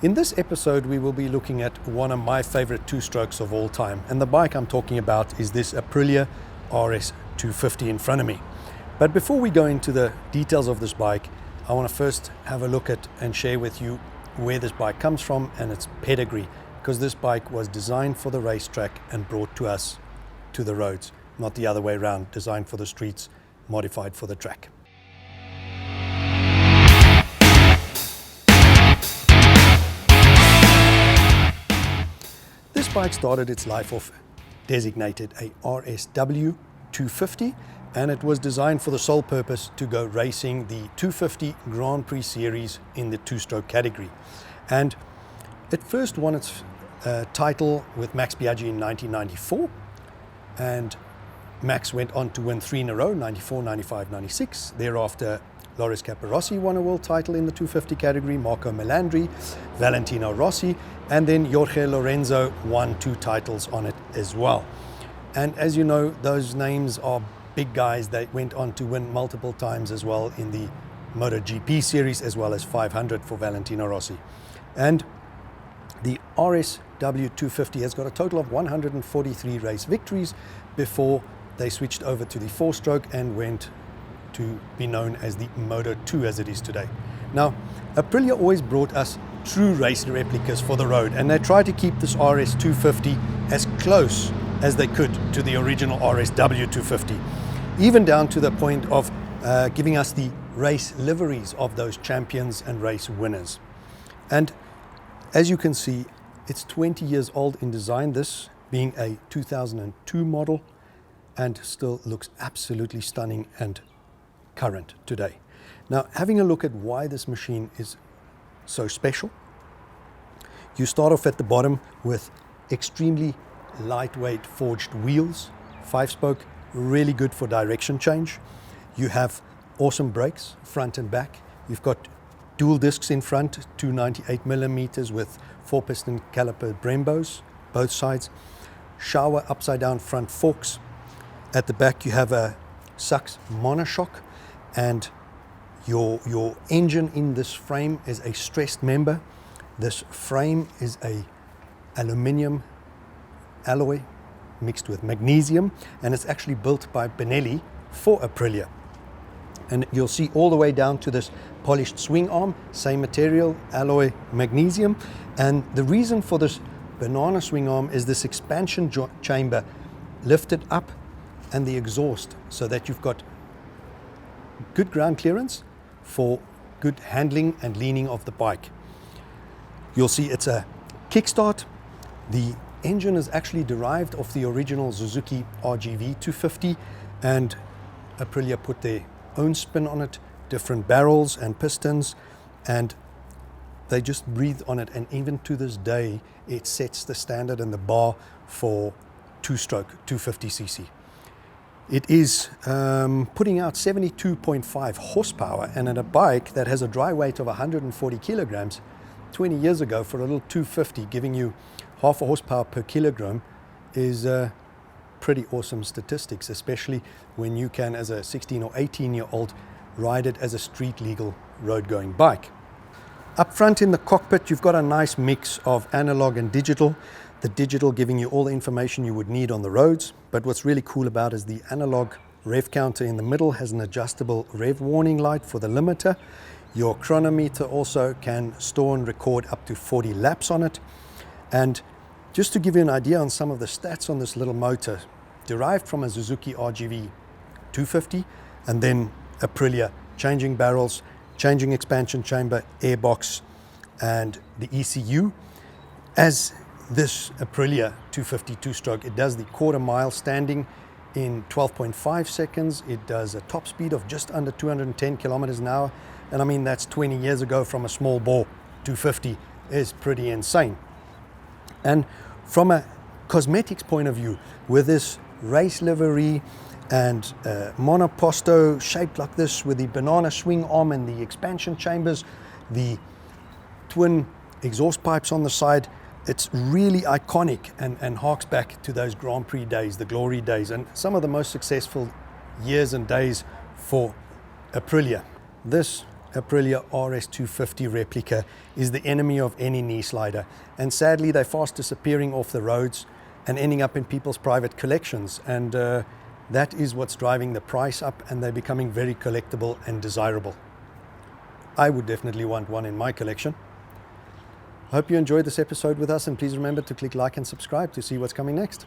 In this episode, we will be looking at one of my favorite two-strokes of all time. And the bike I'm talking about is this Aprilia RS250 in front of me. But before we go into the details of this bike, I want to first have a look at and share with you where this bike comes from and its pedigree, because this bike was designed for the racetrack and brought to us to the roads, not the other way around, designed for the streets, modified for the track. This bike started its life off designated a RSW250, and it was designed for the sole purpose to go racing the 250 Grand Prix series in the two-stroke category. And it first won its title with Max Biaggi in 1994, and Max went on to win 3 in a row, 94, 95, 96. Thereafter, Loris Capirossi won a world title in the 250 category, Marco Melandri, Valentino Rossi, and then Jorge Lorenzo won 2 titles on it as well. And as you know, those names are big guys that went on to win multiple times as well in the MotoGP series, as well as 500 for Valentino Rossi. And the RSW250 has got a total of 143 race victories before they switched over to the 4-stroke and went to be known as the Moto2 as it is today. Now, Aprilia always brought us true race replicas for the road, and they tried to keep this RS250 as close as they could to the original RSW250, even down to the point of giving us the race liveries of those champions and race winners. And as you can see, it's 20 years old in design, this being a 2002 model, and still looks absolutely stunning and current today. Now, having a look at why this machine is so special, you start off at the bottom with extremely lightweight forged wheels, 5-spoke, really good for direction change. You have awesome brakes, front and back. You've got dual discs in front, 298 millimeters with 4-piston caliper Brembos, both sides. Shower upside down front forks. At the back you have a Sachs monoshock, and your engine in this frame is a stressed member. This frame is a aluminium alloy mixed with magnesium, and it's actually built by Benelli for Aprilia. And you'll see all the way down to this polished swing arm, same material, alloy, magnesium. And the reason for this banana swing arm is this expansion chamber lifted up, and the exhaust, so that you've got good ground clearance for good handling and leaning of the bike. You'll see it's a kickstart. The engine is actually derived off the original Suzuki RGV250, and Aprilia put their own spin on it, different barrels and pistons, and they just breathed on it. And even to this day, it sets the standard and the bar for two-stroke 250cc. It is putting out 72.5 horsepower, and at a bike that has a dry weight of 140 kilograms, 20 years ago for a little 250, giving you half a horsepower per kilogram is pretty awesome statistics, especially when you can, as a 16 or 18-year-old, ride it as a street-legal road-going bike. Up front in the cockpit, you've got a nice mix of analog and digital. The digital giving you all the information you would need on the roads, but what's really cool about is the analog rev counter in the middle has an adjustable rev warning light for the limiter. Your chronometer also can store and record up to 40 laps on it. And just to give you an idea on some of the stats on this little motor, derived from a Suzuki RGV250, and then Aprilia changing barrels, changing expansion chamber, airbox, and the ECU. As this Aprilia 250 two-stroke, it does the quarter-mile standing in 12.5 seconds. It does a top speed of just under 210 kilometers an hour. And I mean, that's 20 years ago from a small bore 250 is pretty insane. And from a cosmetics point of view, with this race livery and monoposto shaped like this with the banana swing arm and the expansion chambers, the twin exhaust pipes on the side, it's really iconic and harks back to those Grand Prix days, the glory days, and some of the most successful years and days for Aprilia. This Aprilia RS250 replica is the enemy of any knee slider, and sadly they're fast disappearing off the roads and ending up in people's private collections, and that is what's driving the price up, and they're becoming very collectible and desirable. I would definitely want one in my collection. I hope you enjoyed this episode with us, and please remember to click like and subscribe to see what's coming next.